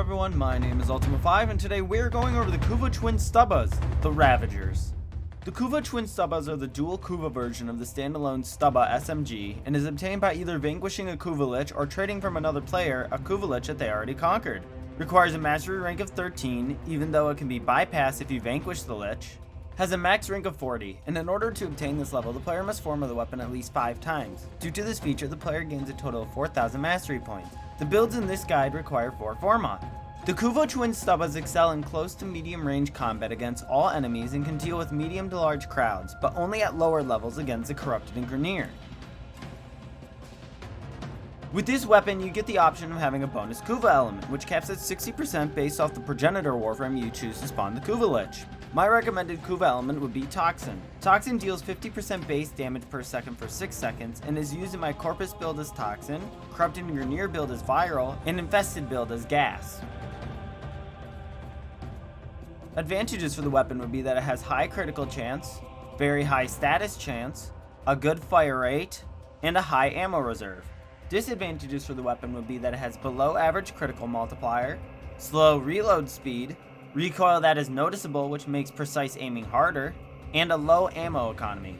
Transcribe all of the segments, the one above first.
everyone, my name is UltimoFive, and today we're going over the Kuva twin Stubbas, the Ravagers. The Kuva twin Stubbas are the dual Kuva version of the standalone Stubba SMG, and is obtained by either vanquishing a Kuva Lich or trading from another player a Kuva Lich that they already conquered. Requires a mastery rank of 13, even though it can be bypassed if you vanquish the Lich. Has a max rank of 40, and in order to obtain this level, the player must form the weapon at least 5 times. Due to this feature, the player gains a total of 4,000 mastery points. The builds in this guide require 4 Formon. The Kuva twin Stubbas excel in close to medium range combat against all enemies and can deal with medium to large crowds, but only at lower levels against the Corrupted and Grineer. With this weapon, you get the option of having a bonus Kuva element, which caps at 60% based off the progenitor Warframe you choose to spawn the Kuva Lich. My recommended Kuva element would be Toxin. Toxin deals 50% base damage per second for 6 seconds and is used in my Corpus Build as Toxin, Corrupted and Grineer build as Viral, and Infested Build as Gas. Advantages for the weapon would be that it has high critical chance, very high status chance, a good fire rate, and a high ammo reserve. Disadvantages for the weapon would be that it has below average critical multiplier, slow reload speed, recoil that is noticeable which makes precise aiming harder, and a low ammo economy.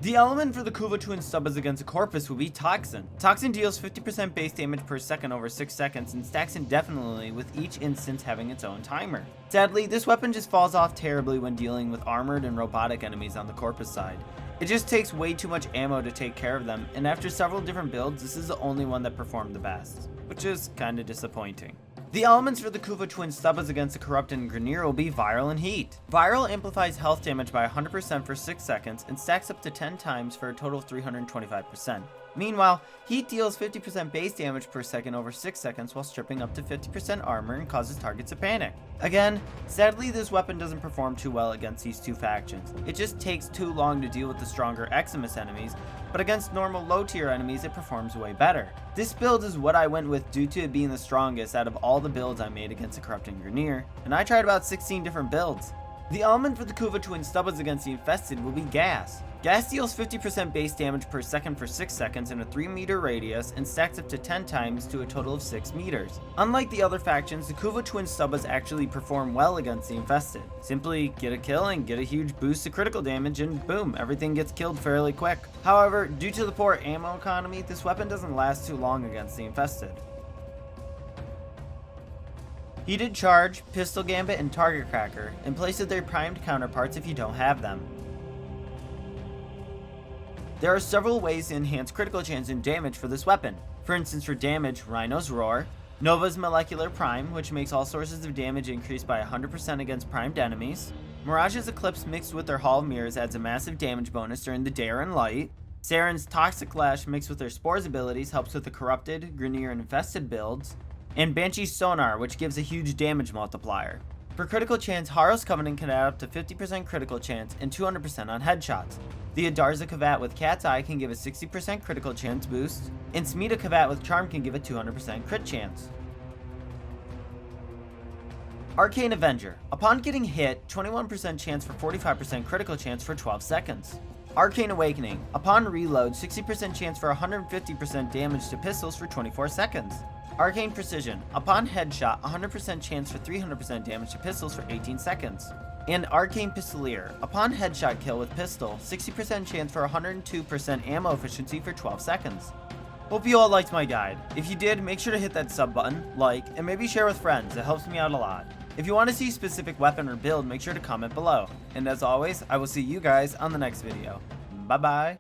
The element for the Kuva twin Stubbas against a Corpus would be Toxin. Toxin deals 50% base damage per second over 6 seconds and stacks indefinitely with each instance having its own timer. Sadly, this weapon just falls off terribly when dealing with armored and robotic enemies on the Corpus side. It just takes way too much ammo to take care of them, and after several different builds, this is the only one that performed the best, which is kinda disappointing. The elements for the Kuva twin Stubbas against the Corrupted and Grineer will be Viral and Heat. Viral amplifies health damage by 100% for 6 seconds and stacks up to 10 times for a total of 325%. Meanwhile, Heat deals 50% base damage per second over 6 seconds while stripping up to 50% armor and causes targets to panic. Again, sadly this weapon doesn't perform too well against these two factions. It just takes too long to deal with the stronger Eximus enemies, but against normal low tier enemies it performs way better. This build is what I went with due to it being the strongest out of all the builds I made against the Corrupted and Grineer, and I tried about 16 different builds. The element for the Kuva twin Stubbas against the Infested will be Gas. Gas deals 50% base damage per second for 6 seconds in a 3 meter radius and stacks up to 10 times to a total of 6 meters. Unlike the other factions, the Kuva twin Stubbas actually perform well against the Infested. Simply get a kill and get a huge boost to critical damage and boom, everything gets killed fairly quick. However, due to the poor ammo economy, this weapon doesn't last too long against the Infested. Heated Charge, Pistol Gambit, and Target Cracker in place of their primed counterparts if you don't have them. There are several ways to enhance critical chance and damage for this weapon. For instance, for damage, Rhino's Roar, Nova's Molecular Prime, which makes all sources of damage increase by 100% against primed enemies, Mirage's Eclipse mixed with their Hall of Mirrors adds a massive damage bonus during the day or in light, Saren's Toxic Lash mixed with their Spores abilities helps with the Corrupted, Grineer, and Infested builds, and Banshee's Sonar, which gives a huge damage multiplier. For critical chance, Haro's Covenant can add up to 50% critical chance and 200% on headshots. The Adarza Kavat with Cat's Eye can give a 60% critical chance boost, and Smita Kavat with Charm can give a 200% crit chance. Arcane Avenger. Upon getting hit, 21% chance for 45% critical chance for 12 seconds. Arcane Awakening. Upon reload, 60% chance for 150% damage to pistols for 24 seconds. Arcane Precision. Upon headshot, 100% chance for 300% damage to pistols for 18 seconds. And Arcane Pistolier. Upon headshot kill with pistol, 60% chance for 102% ammo efficiency for 12 seconds. Hope you all liked my guide. If you did, make sure to hit that sub button, like, and maybe share with friends. It helps me out a lot. If you want to see a specific weapon or build, make sure to comment below. And as always, I will see you guys on the next video. Bye bye.